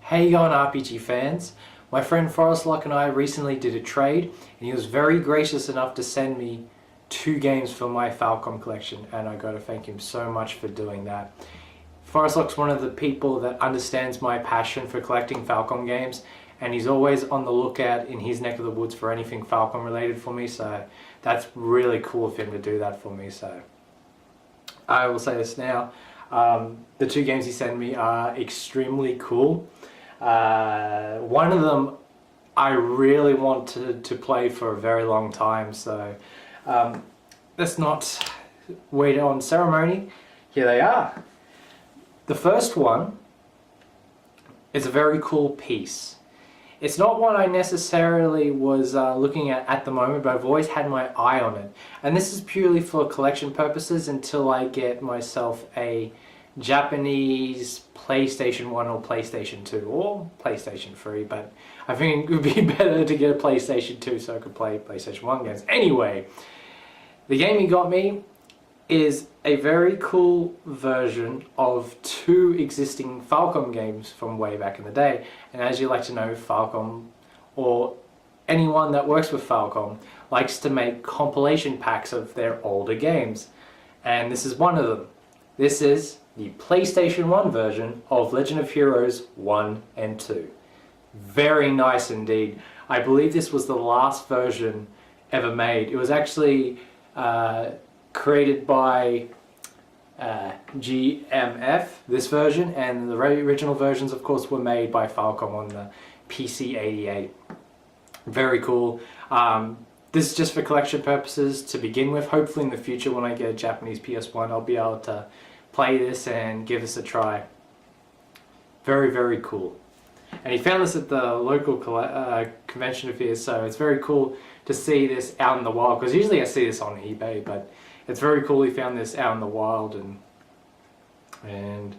Hey going RPG fans, my friend Forestlock and I recently did a trade and he was very gracious enough to send me 2 games for my Falcom collection, and I got to thank him so much for doing that. Forestlock's one of the people that understands my passion for collecting Falcom games, and he's always on the lookout in his neck of the woods for anything Falcom related for me, so that's really cool of him to do that for me. So I will say this now, the 2 games he sent me are extremely cool. One of them I really wanted to play for a very long time, so let's not wait on ceremony. Here they are. The first one is a very cool piece. It's not one I necessarily was looking at the moment, but I've always had my eye on it. And this is purely for collection purposes until I get myself a Japanese PlayStation 1 or PlayStation 2 or PlayStation 3, but I think it would be better to get a PlayStation 2 so I could play PlayStation 1 games. Anyway, the game he got me is a very cool version of 2 existing Falcom games from way back in the day. And as you like to know, Falcom, or anyone that works with Falcom, likes to make compilation packs of their older games. And this is one of them. This is the PlayStation 1 version of Legend of Heroes 1 and 2. Very nice indeed. I believe this was the last version ever made. It was actually created by GMF, this version, and the original versions of course were made by Falcom on the PC-88. Very cool. This is just for collection purposes to begin with. Hopefully in the future when I get a Japanese PS1 I'll be able to play this and give this a try. Very, very cool. And he found this at the local convention of his, so it's very cool to see this out in the wild, because usually I see this on eBay, but it's very cool he found this out in the wild, and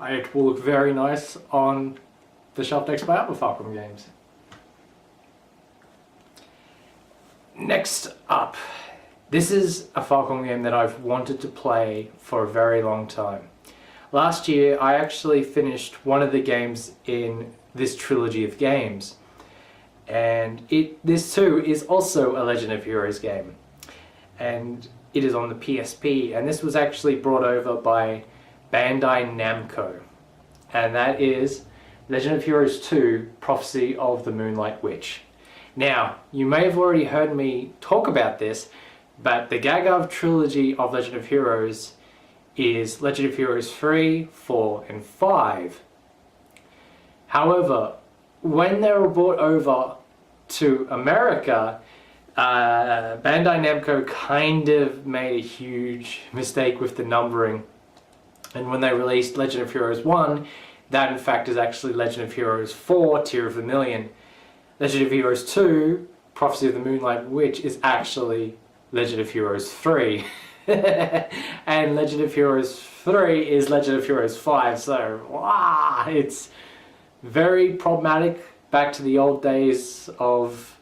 it will look very nice on the shelf next by other Falcom games. Next up, this is a Falcom game that I've wanted to play for a very long time. Last year I actually finished one of the games in this trilogy of games, and this too is also a Legend of Heroes game, and it is on the PSP, and this was actually brought over by Bandai Namco, and that is Legend of Heroes 2 Prophecy of the Moonlight Witch. Now, you may have already heard me talk about this, but the Gagav trilogy of Legend of Heroes is Legend of Heroes 3, 4 and 5. However, when they were brought over to America, Bandai Namco kind of made a huge mistake with the numbering, and when they released Legend of Heroes 1, that in fact is actually Legend of Heroes 4, Tear of Vermilion. Legend of Heroes 2, Prophecy of the Moonlight Witch, is actually Legend of Heroes 3. And Legend of Heroes 3 is Legend of Heroes 5, so wow, it's very problematic. Back to the old days of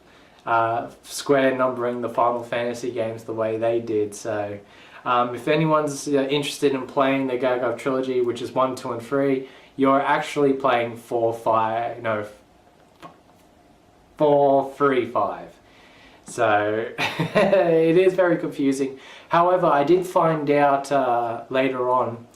Square numbering the Final Fantasy games the way they did. So if anyone's interested in playing the Gagav trilogy, which is 1, 2 and 3, you're actually playing 4, 3, 5. So it is very confusing. However, I did find out later on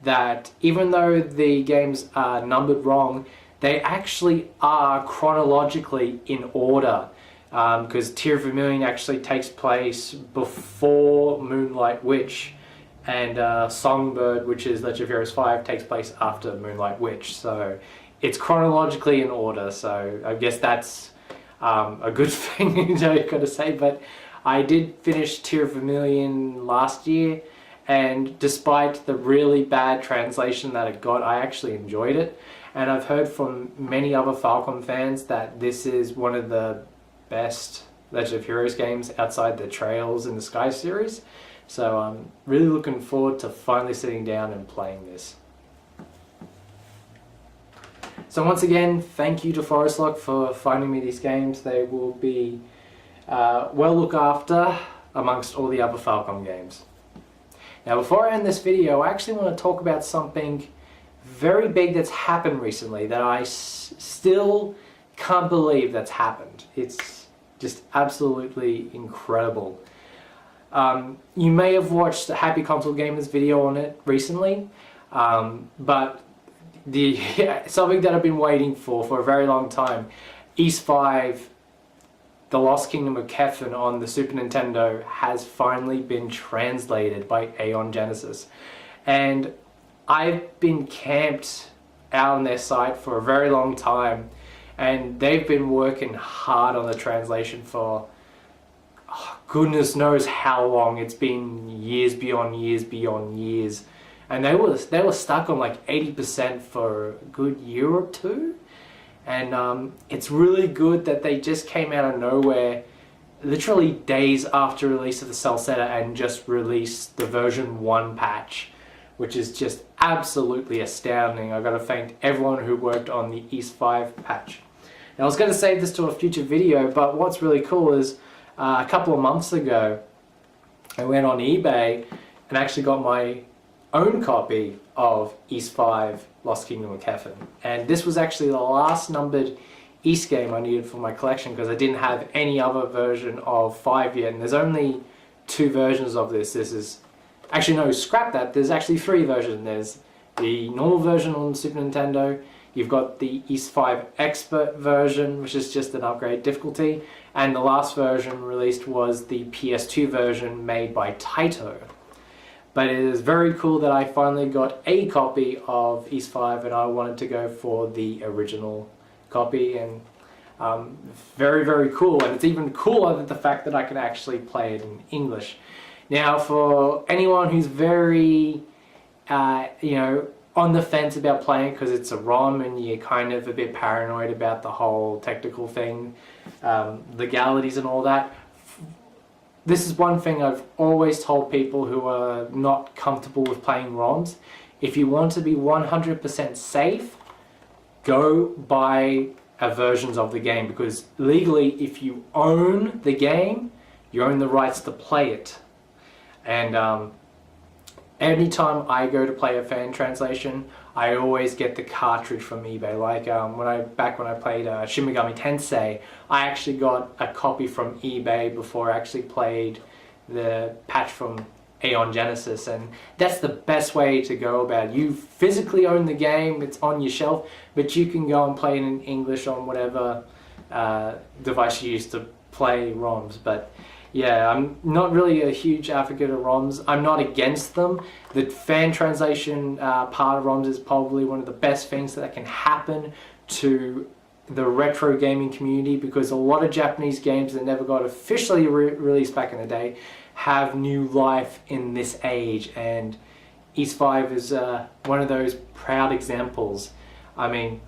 that even though the games are numbered wrong, they actually are chronologically in order, because Tear of Vermilion actually takes place before Moonlight Witch, and Songbird, which is Legend of Heroes 5, takes place after Moonlight Witch. So it's chronologically in order, so I guess that's a good thing I've got to say. But I did finish Tear of Vermilion last year, and despite the really bad translation that it got, I actually enjoyed it. And I've heard from many other Falcom fans that this is one of the best Legend of Heroes games outside the Trails in the Sky series. So I'm really looking forward to finally sitting down and playing this. So once again, thank you to Forestlock for finding me these games. They will be well looked after amongst all the other Falcom games. Now before I end this video, I actually want to talk about something very big that's happened recently that I still can't believe that's happened. It's just absolutely incredible. You may have watched the Happy Console Gamers video on it recently, but something that I've been waiting for a very long time, Ys 5, The Lost Kingdom of Kefin on the Super Nintendo has finally been translated by Aeon Genesis. And I've been camped out on their site for a very long time, and they've been working hard on the translation for goodness knows how long. It's been years beyond years beyond years. And they were stuck on like 80% for a good year or two. And it's really good that they just came out of nowhere, literally days after release of the Celceta, and just released the version 1 patch, which is just absolutely astounding. I've got to thank everyone who worked on the Ys 5 patch. Now, I was going to save this to a future video, but what's really cool is a couple of months ago, I went on eBay and actually got my own copy of Ys 5 Lost Kingdom of Kefin. And this was actually the last numbered Ys game I needed for my collection, because I didn't have any other version of 5 yet. And there's only 2 versions of this. This is... Actually, no, scrap that. There's actually 3 versions. There's the normal version on the Super Nintendo. You've got the Ys 5 Expert version, which is just an upgrade difficulty. And the last version released was the PS2 version made by Taito. But it is very cool that I finally got a copy of Ys 5, and I wanted to go for the original copy. And very, very cool. And it's even cooler than the fact that I can actually play it in English. Now, for anyone who's very, on the fence about playing because it's a ROM and you're kind of a bit paranoid about the whole technical thing, legalities and all that, this is one thing I've always told people who are not comfortable with playing ROMs. If you want to be 100% safe, go buy versions of the game, because legally, if you own the game, you own the rights to play it. And anytime I go to play a fan translation, I always get the cartridge from eBay. Like back when I played Shin Megami Tensei, I actually got a copy from eBay before I actually played the patch from Aeon Genesis, and that's the best way to go about it. You physically own the game, it's on your shelf, but you can go and play it in English on whatever device you use to play ROMs. But yeah, I'm not really a huge advocate of ROMs. I'm not against them. The fan translation part of ROMs is probably one of the best things that can happen to the retro gaming community, because a lot of Japanese games that never got officially released back in the day have new life in this age, and Ys 5 is one of those proud examples. I mean,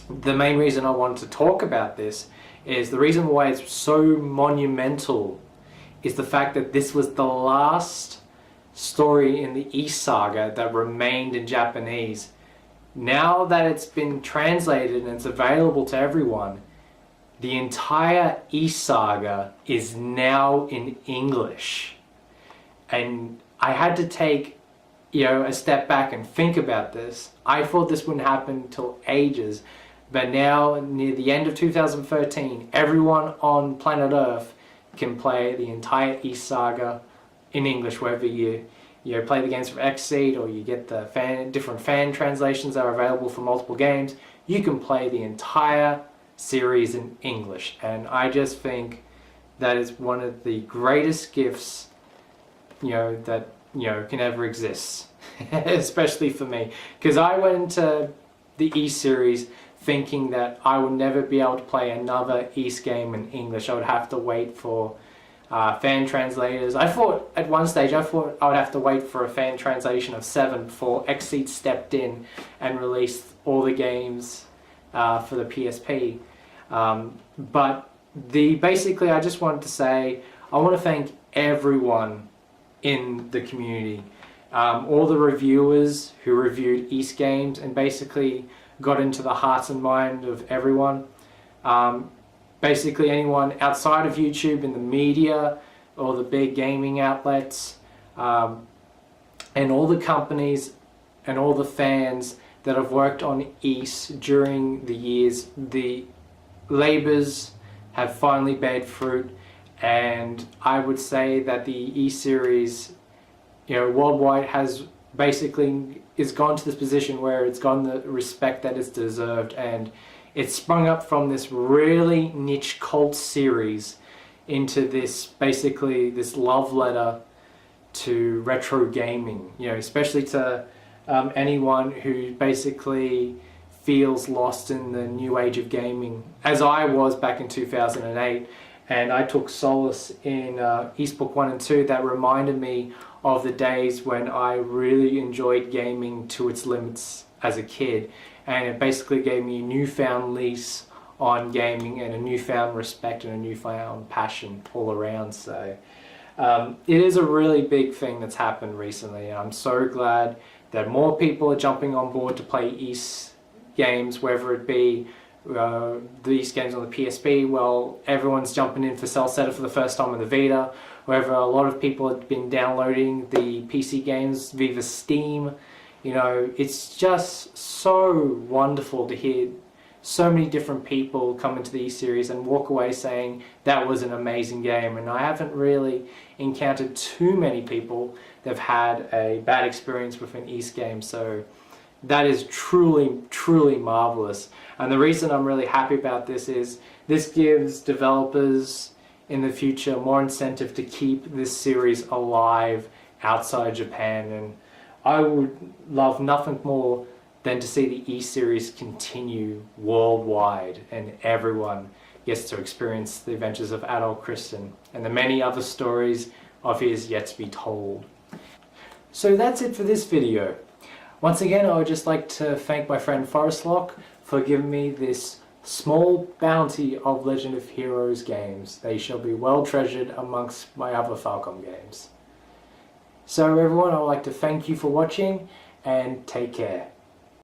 the main reason I wanted to talk about this is the reason why it's so monumental is the fact that this was the last story in the Ys saga that remained in Japanese. Now that it's been translated and it's available to everyone, the entire Ys saga is now in English. And I had to take, a step back and think about this. I thought this wouldn't happen till ages. But now, near the end of 2013, everyone on planet Earth can play the entire Ys saga in English, whether you play the games from Xseed or you get the different fan translations that are available for multiple games. You can play the entire series in English, and I just think that is one of the greatest gifts that can ever exist, especially for me, because I went into the Ys series thinking that I would never be able to play another Ys game in English. I would have to wait for fan translators. I thought at one stage I would have to wait for a fan translation of 7 before Xseed stepped in and released all the games for the PSP. But basically I just wanted to say I want to thank everyone in the community, all the reviewers who reviewed Ys games and basically got into the hearts and mind of everyone. Basically anyone outside of YouTube in the media or the big gaming outlets, and all the companies and all the fans that have worked on Ys during the years. The labours have finally bared fruit, and I would say that the Ys series, worldwide, has basically is gone to this position where it's gotten the respect that it's deserved, and it's sprung up from this really niche cult series into this love letter to retro gaming, especially to anyone who basically feels lost in the new age of gaming, as I was back in 2008. And I took solace in Ys Book 1 and 2 that reminded me of the days when I really enjoyed gaming to its limits as a kid. And it basically gave me a newfound lease on gaming and a newfound respect and a newfound passion all around. So it is a really big thing that's happened recently, and I'm so glad that more people are jumping on board to play Ys games, whether it be these games on the PSP. Well, everyone's jumping in for Celceta for the first time on the Vita, whether a lot of people have been downloading the PC games via Steam. It's just so wonderful to hear so many different people come into the Ys series and walk away saying that was an amazing game. And I haven't really encountered too many people that have had a bad experience with an Ys game, so that is truly marvelous. And the reason I'm really happy about this is this gives developers in the future more incentive to keep this series alive outside Japan, and I would love nothing more than to see the Ys series continue worldwide and everyone gets to experience the adventures of adult Kristen and the many other stories of his yet to be told. So that's it for this video. Once again, I would just like to thank my friend Forestlock for giving me this small bounty of Legend of Heroes games. They shall be well treasured amongst my other Falcom games. So everyone, I would like to thank you for watching and take care.